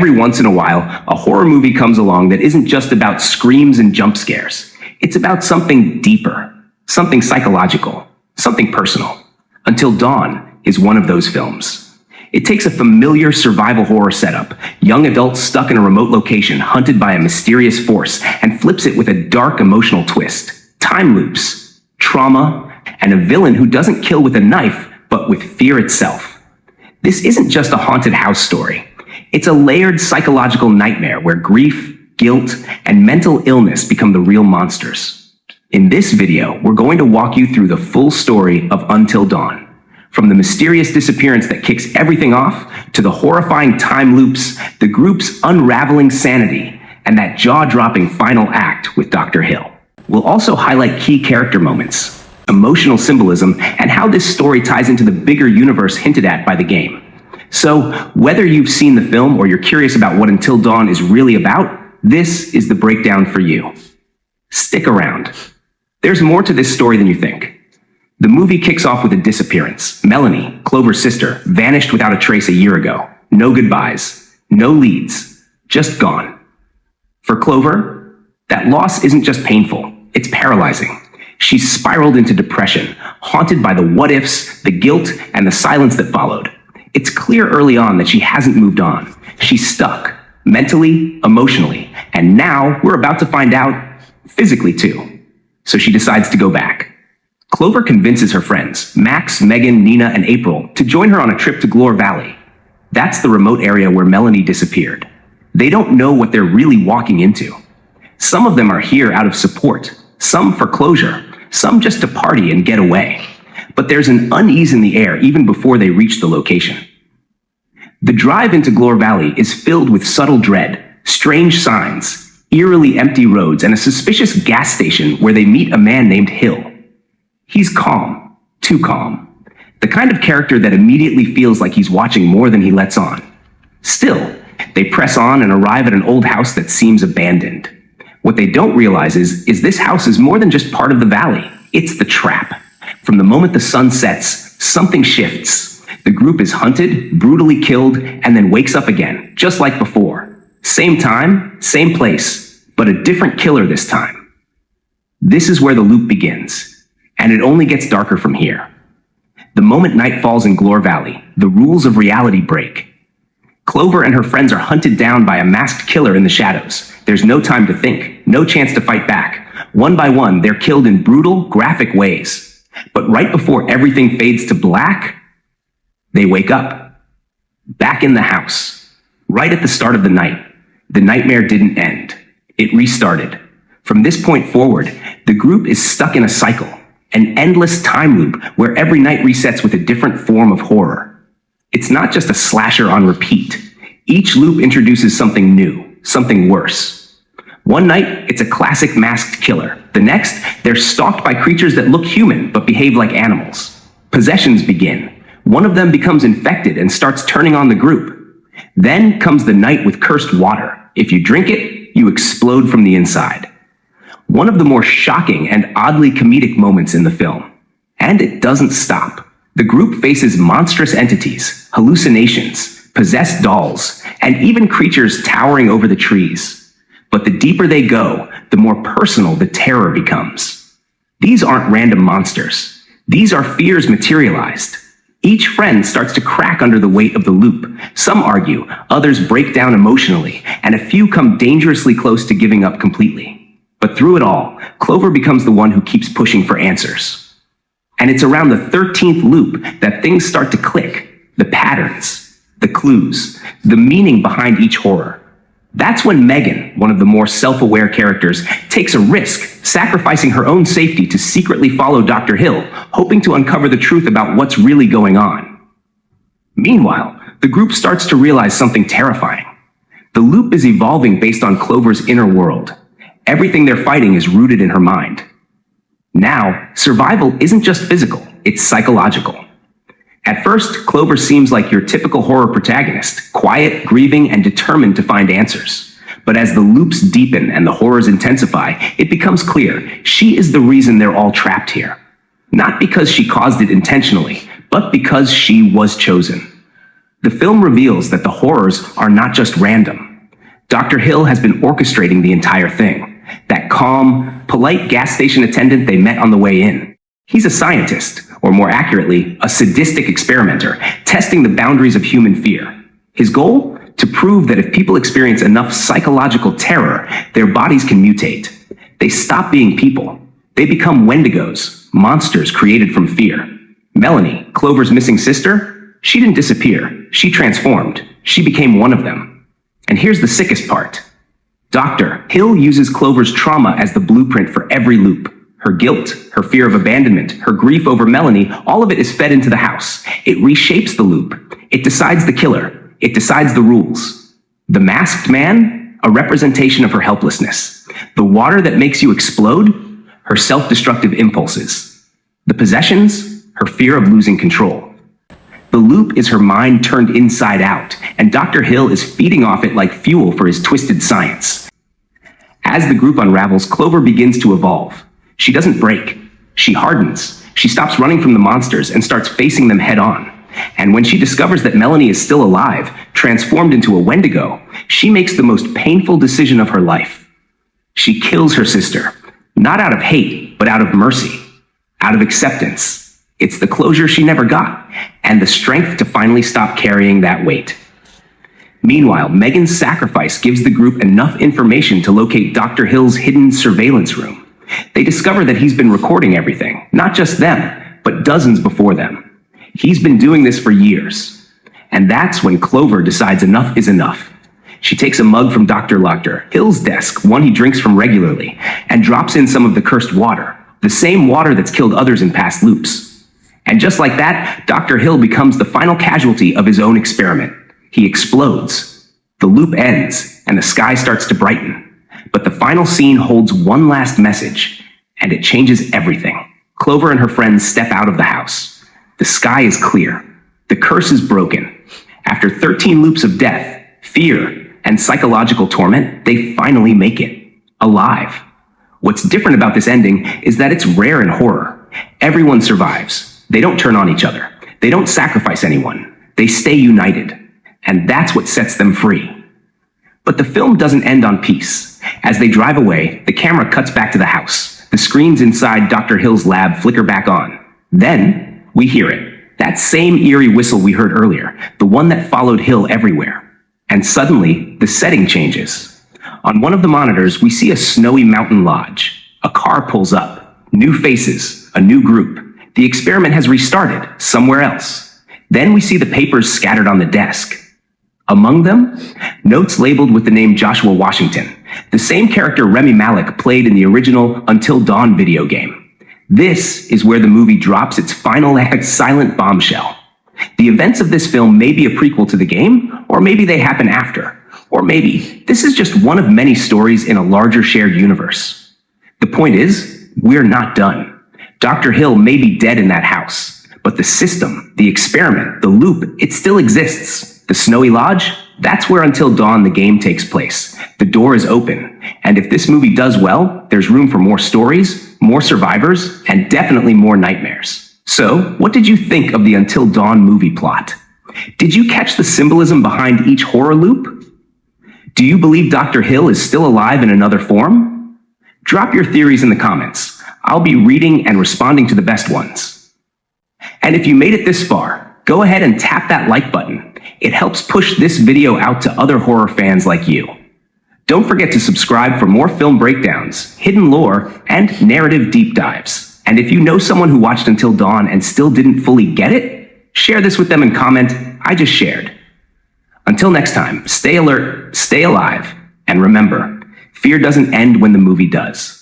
Every once in a while, a horror movie comes along that isn't just about screams and jump scares. It's about something deeper, something psychological, something personal. Until Dawn is one of those films. It takes a familiar survival horror setup, young adults stuck in a remote location hunted by a mysterious force, and flips it with a dark emotional twist. Time loops, trauma, and a villain who doesn't kill with a knife, but with fear itself. This isn't just a haunted house story. It's a layered psychological nightmare where grief, guilt, and mental illness become the real monsters. In this video, we're going to walk you through the full story of Until Dawn. From the mysterious disappearance that kicks everything off, to the horrifying time loops, the group's unraveling sanity, and that jaw-dropping final act with Dr. Hill. We'll also highlight key character moments, emotional symbolism, and how this story ties into the bigger universe hinted at by the game. So, whether you've seen the film or you're curious about what Until Dawn is really about, this is the breakdown for you. Stick around. There's more to this story than you think. The movie kicks off with a disappearance. Melanie, Clover's sister, vanished without a trace a year ago. No goodbyes, no leads, just gone. For Clover, that loss isn't just painful, it's paralyzing. She's spiraled into depression, haunted by the what-ifs, the guilt, and the silence that followed. It's clear early on that she hasn't moved on. She's stuck, mentally, emotionally, and now we're about to find out physically too. So she decides to go back. Clover convinces her friends, Max, Megan, Nina, and April, to join her on a trip to Clover Valley. That's the remote area where Melanie disappeared. They don't know what they're really walking into. Some of them are here out of support, some for closure, some just to party and get away. But there's an unease in the air even before they reach the location. The drive into Clover Valley is filled with subtle dread, strange signs, eerily empty roads, and a suspicious gas station where they meet a man named Hill. He's calm, too calm. The kind of character that immediately feels like he's watching more than he lets on. Still, they press on and arrive at an old house that seems abandoned. What they don't realize is this house is more than just part of the valley. It's the trap. From the moment the sun sets, something shifts. The group is hunted, brutally killed, and then wakes up again, just like before. Same time, same place, but a different killer this time. This is where the loop begins, and it only gets darker from here. The moment night falls in Clover Valley, the rules of reality break. Clover and her friends are hunted down by a masked killer in the shadows. There's no time to think, no chance to fight back. One by one, they're killed in brutal, graphic ways. But right before everything fades to black, they wake up. Back in the house. Right at the start of the night. The nightmare didn't end. It restarted. From this point forward, the group is stuck in a cycle. An endless time loop where every night resets with a different form of horror. It's not just a slasher on repeat. Each loop introduces something new, something worse. One night, it's a classic masked killer. The next, they're stalked by creatures that look human but behave like animals. Possessions begin. One of them becomes infected and starts turning on the group. Then comes the night with cursed water. If you drink it, you explode from the inside. One of the more shocking and oddly comedic moments in the film. And it doesn't stop. The group faces monstrous entities, hallucinations, possessed dolls, and even creatures towering over the trees. But the deeper they go, the more personal the terror becomes. These aren't random monsters. These are fears materialized. Each friend starts to crack under the weight of the loop. Some argue, others break down emotionally, and a few come dangerously close to giving up completely. But through it all, Clover becomes the one who keeps pushing for answers. And it's around the 13th loop that things start to click. The patterns, the clues, the meaning behind each horror. That's when Megan, one of the more self-aware characters, takes a risk, sacrificing her own safety to secretly follow Dr. Hill, hoping to uncover the truth about what's really going on. Meanwhile, the group starts to realize something terrifying. The loop is evolving based on Clover's inner world. Everything they're fighting is rooted in her mind. Now, survival isn't just physical, it's psychological. At first, Clover seems like your typical horror protagonist, quiet, grieving, and determined to find answers. But as the loops deepen and the horrors intensify, it becomes clear she is the reason they're all trapped here. Not because she caused it intentionally, but because she was chosen. The film reveals that the horrors are not just random. Dr. Hill has been orchestrating the entire thing. That calm, polite gas station attendant they met on the way in. He's a scientist, or more accurately, a sadistic experimenter, testing the boundaries of human fear. His goal? To prove that if people experience enough psychological terror, their bodies can mutate. They stop being people. They become Wendigos, monsters created from fear. Melanie, Clover's missing sister, she didn't disappear. She transformed. She became one of them. And here's the sickest part. Dr. Hill uses Clover's trauma as the blueprint for every loop. Her guilt, her fear of abandonment, her grief over Melanie, all of it is fed into the house. It reshapes the loop. It decides the killer. It decides the rules. The masked man, a representation of her helplessness. The water that makes you explode, her self-destructive impulses. The possessions, her fear of losing control. The loop is her mind turned inside out, and Dr. Hill is feeding off it like fuel for his twisted science. As the group unravels, Clover begins to evolve. She doesn't break. She hardens. She stops running from the monsters and starts facing them head on. And when she discovers that Melanie is still alive, transformed into a Wendigo, she makes the most painful decision of her life. She kills her sister, not out of hate, but out of mercy, out of acceptance. It's the closure she never got, and the strength to finally stop carrying that weight. Meanwhile, Megan's sacrifice gives the group enough information to locate Dr. Hill's hidden surveillance room. They discover that he's been recording everything, not just them, but dozens before them. He's been doing this for years. And that's when Clover decides enough is enough. She takes a mug from Dr. Hill's desk, one he drinks from regularly, and drops in some of the cursed water, the same water that's killed others in past loops. And just like that, Dr. Hill becomes the final casualty of his own experiment. He explodes. The loop ends, and the sky starts to brighten. But the final scene holds one last message, and it changes everything. Clover and her friends step out of the house. The sky is clear. The curse is broken. After 13 loops of death, fear, and psychological torment, they finally make it. Alive. What's different about this ending is that it's rare in horror. Everyone survives. They don't turn on each other. They don't sacrifice anyone. They stay united. And that's what sets them free. But the film doesn't end on peace. As they drive away, the camera cuts back to the house. The screens inside Dr. Hill's lab flicker back on. Then, we hear it. That same eerie whistle we heard earlier, the one that followed Hill everywhere. And suddenly, the setting changes. On one of the monitors, we see a snowy mountain lodge. A car pulls up. New faces, a new group. The experiment has restarted, somewhere else. Then we see the papers scattered on the desk. Among them, notes labeled with the name Joshua Washington, the same character Remy Malek played in the original Until Dawn video game. This is where the movie drops its final silent bombshell. The events of this film may be a prequel to the game, or maybe they happen after. Or maybe this is just one of many stories in a larger shared universe. The point is, we're not done. Dr. Hill may be dead in that house, but the system, the experiment, the loop, it still exists. The Snowy Lodge, that's where Until Dawn the game takes place. The door is open, and if this movie does well, there's room for more stories, more survivors, and definitely more nightmares. So, what did you think of the Until Dawn movie plot? Did you catch the symbolism behind each horror loop? Do you believe Dr. Hill is still alive in another form? Drop your theories in the comments. I'll be reading and responding to the best ones. And if you made it this far, go ahead and tap that like button. It helps push this video out to other horror fans like you. Don't forget to subscribe for more film breakdowns, hidden lore, and narrative deep dives. And if you know someone who watched Until Dawn and still didn't fully get it, share this with them and comment, "I just shared." Until next time, stay alert, stay alive, and remember, fear doesn't end when the movie does.